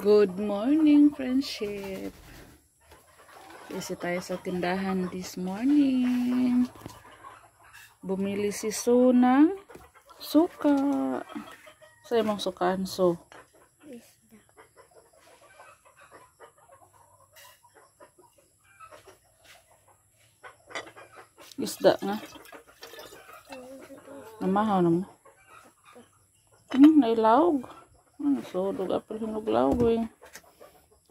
Good morning, friendship. Kasi tayo sa tindahan this morning. Bumili si Su ng suka. Sa imong sukaan, Su? Isda nga. Namahaw naman. Nailawg. Nasudog apel hinog lawg, eh.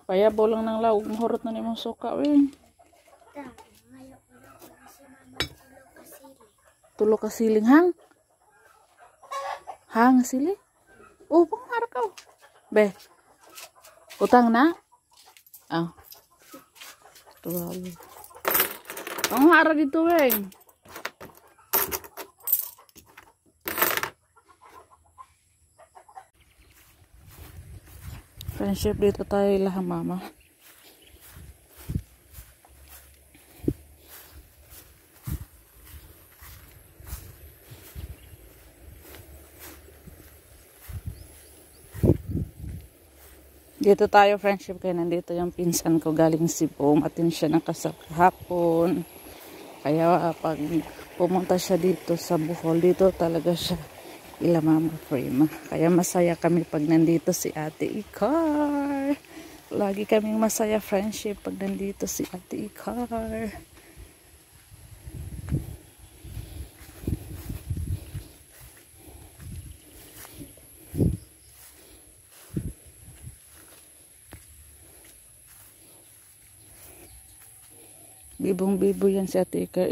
Payabaw lang ng lawg. Mahurot na ni mong suka, eh. Tulo ka siling hang? Hang sili? Oh, panghara ka. Be. Utang na? Ah. Tuwalo. Panghara dito, eh. Friendship, dito tayo ilaha mama. Dito tayo, friendship, kaya nandito yung pinsan ko galing Cebu. Matin siya ng kasap kahapon. Kaya pag pumunta siya dito sa Bohol, dito talaga siya ila mama frame. Kaya masaya kami pag nandito si Ate Icar. Lagi kaming masaya, friendship, pag nandito si Ate Icar. Bibong-bibo yan si Ate Icar.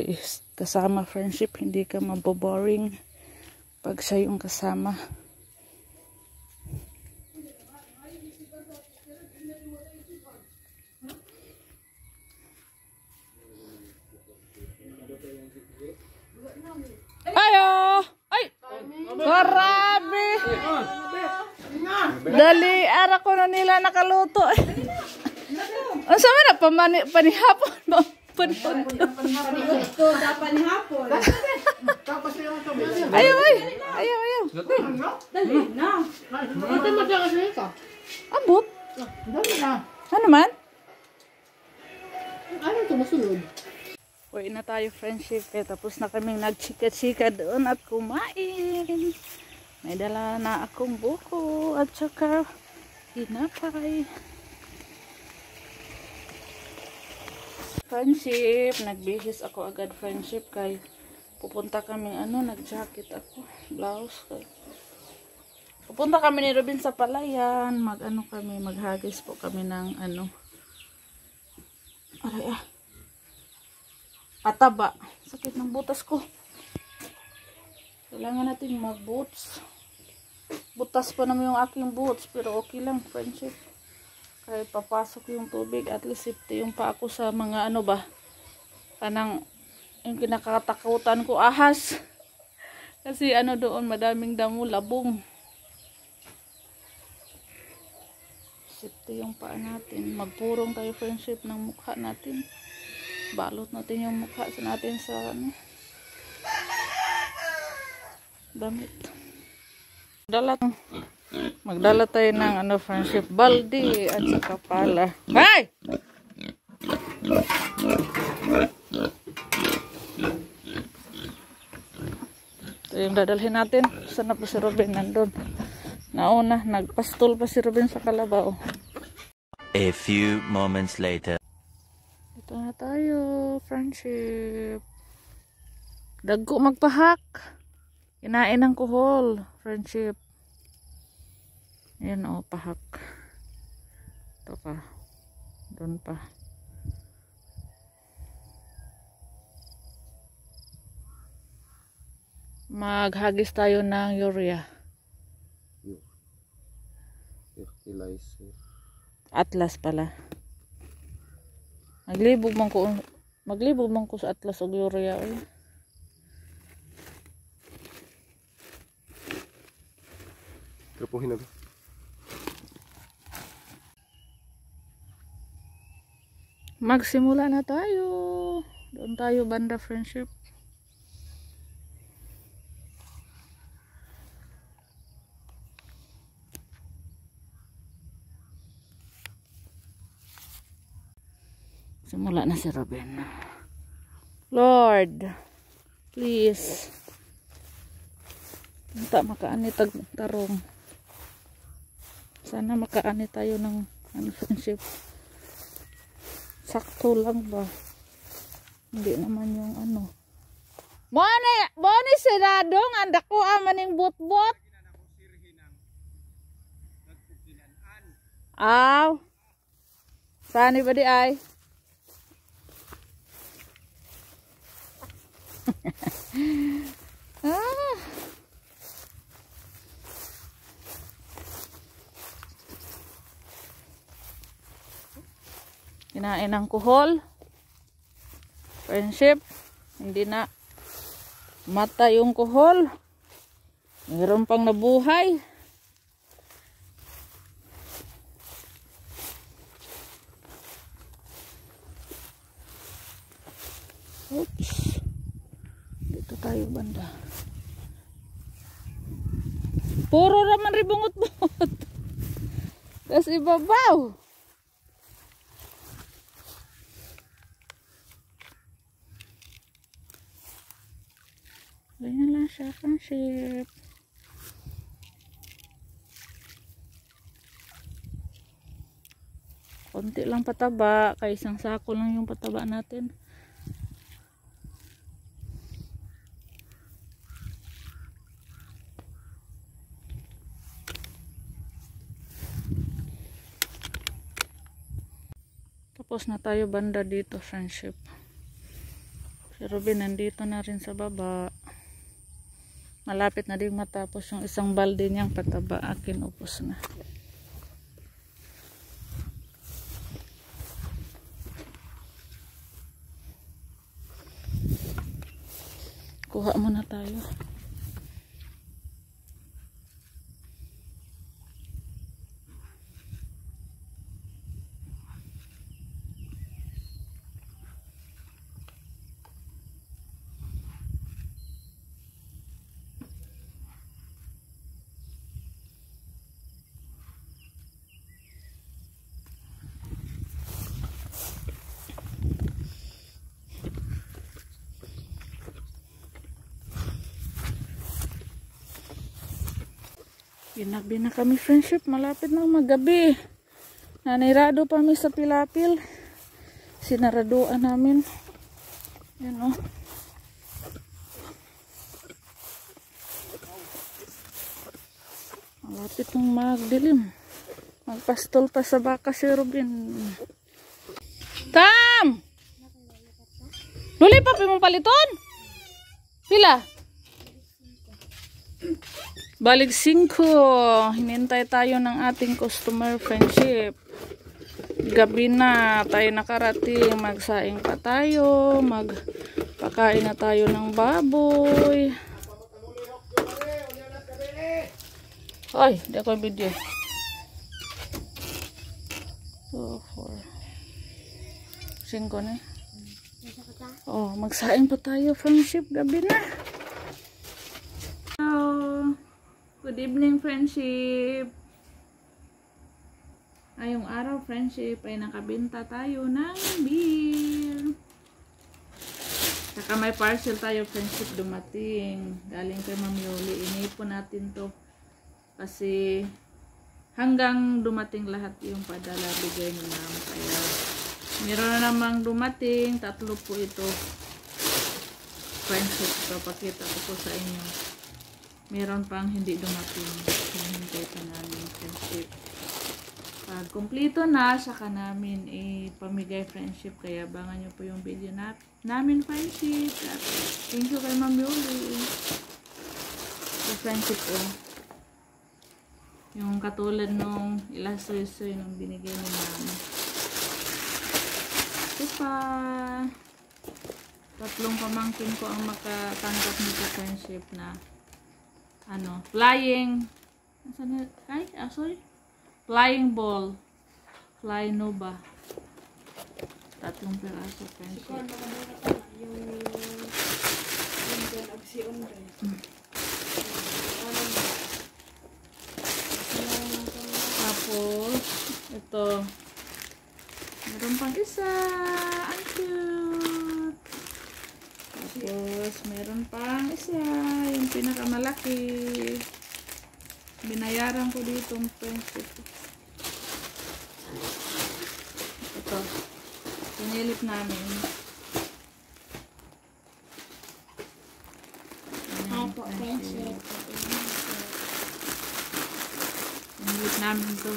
Kasama, friendship, hindi ka maboboring pag siya yung kasama. Ayo! Ay! Grabe! Dali, ara ko na nila nakaluto. Ang sama na, panihapon mo. Ayaw, ay! Ayaw, ayaw. Dali na. Ambot? Dali na. Ano man? Ano ito masunod? Uwi na tayo, friendship. Kaya tapos na kaming nagchika-chika doon at kumain. May dala na akong buko at saka hinapay. Friendship, nagbihis ako agad, friendship, kay pupunta kami, nag-jacket ako, blouse. Kay pupunta kami ni Robin sa palayan, maghagis po kami ng pataba. Sakit ng butas ko. Kailangan natin mag-boots. Butas pa naman yung aking boots, pero okay lang, friendship. Kaya papasok yung tubig, at least safety yung pa ako sa mga kanang yung kinakatakutan ko, ahas. Kasi doon madaming damo, labong. Safety yung paa natin. Magpurong tayo, friendship, ng mukha natin. Balot natin yung mukha natin sa damit. Magdala tayo ng friendship, baldi at saka pala. Hey! Ito yung dadalhin natin. Sana pa si Robin nandun. Nauna, nagpastol pa si Robin sa kalabaw. A few moments later. Ito na tayo, friendship. Dagko magpahak. Kinain ng kuhol, friendship. Ayan, pahak. Ito pa. Doon pa. Maghagis tayo ng urea. Fertilizer. Atlas pala. Maglibog man ko sa atlas o urea. Trapuhin na ba? Magsimula na tayo. Doon tayo banda, friendship. Simula na si Robin. Lord, please. Hindi makaani tarong. Sana makaani tayo ng friendship. Sakto lang ba? Hindi naman yung ano. Boni siradong anda ko amaning bot-bot. Aw. Sani ba di ay? Ah. Kinain ng kuhol. Friendship. Hindi na mata yung kuhol. Mayroon pang nabuhay. Oops. Dito tayo banda. Puro naman ribungot-bungot. Tapos ibabaw. Ganyan lang siya, friendship. Konti lang pataba. Kaya isang sako lang yung pataba natin. Tapos na tayo banda dito, friendship. Si Robin nandito na rin sa baba. Malapit na din matapos yung isang balde niyang pataba. Akin upos na. Kuha muna tayo. Ginabi na kami, friendship. Malapit na magabi. Nanirado pa kami sa pilapil. Sinaraduan namin. Yan o. Malapit nang magdilim. Magpastol pa sa baka si Robin. Tam! Luli pa mong paliton? Pila? Balik 5. Hinintay tayo ng ating customer, friendship. Gabi na tayo nakarating. Magsaing pa tayo. Magpakain na tayo ng baboy. Ay, di ako video. 2, 4, 5 na. Oh, magsaing pa tayo, friendship. Gabi na. Good evening, friendship. Ngayong araw, friendship, ay nakabenta tayo ng beer. Saka may parcel tayo, friendship, dumating. Galing kay Ma'am Yoli. Inipon natin to. Kasi hanggang dumating lahat yung padala bigay ni Ma'am. Kaya meron na namang dumating. 3 po ito. Friendship, papakita ko po sa inyo. Meron pang hindi dumating. Hinintay pa namin, friendship. Pag kumpleto na, saka namin ipamigay, friendship. Kaya abangan nyo po yung video namin, friendship. At thank you kay Ma'am Yoli. So, friendship po. Yung katulad nung ilasoy-soy nung binigay ni Ma'am. Ito pa. 3 pamangkin ko ang makatanggap nito, friendship, na flying flying ball, fly nova. 3 peraso, friendship. Tapos ito Meron pang isa. Ang cute. Tapos, meron pang isa. Yung pinakamalaki. Binayaran ko dito ang friendship. Ito. Pinilip namin. Ako, friendship. Pinilip namin to.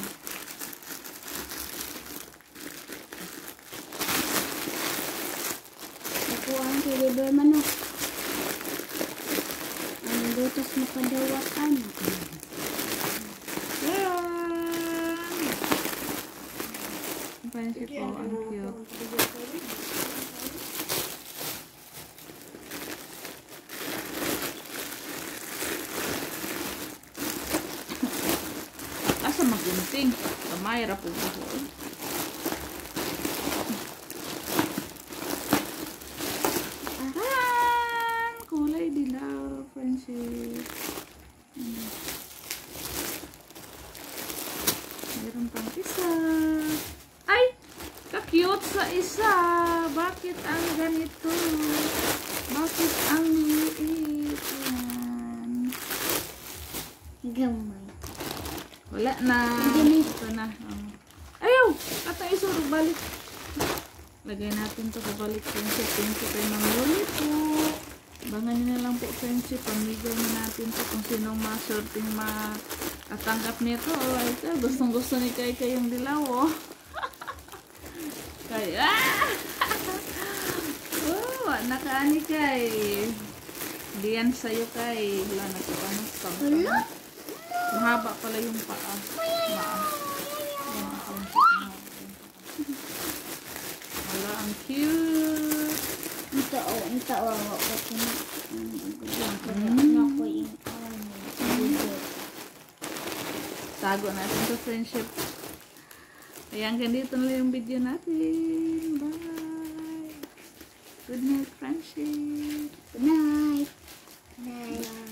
Ako ang deliver manok. Ang lutos na padawakan. Friendship po, ang cute. Asa magunting? Kamay ra po po. Aran! Kulay dilaw, friendship. Meron pang isa. Ay! Ka-cute sa isa. Bakit ang ganito? Bakit ang liit? Yan. Gamay. Wala na. Ito na. Ayaw! Kata isurog balik. Lagay natin ito kabalik, friendship. Thank you kay Ma'am Loli po. Abangan nyo na lang po, friendship. Pamigay na natin ito kung sinong masorting makatanggap nito. Oh, ito. Gustong gusto ni Kay yung dilaw, oh. Kay, oh, nakaani Kay. Hindi yan sa'yo, Kay. Wala na ito. Wala? Mahaba pala yung paa. Wala, ang cute. Ito, ako kina. Ako yung Tago natin sa friendship. Ayan, ganito na lang yung video natin. Bye. Good night, friendship. Good night. Night.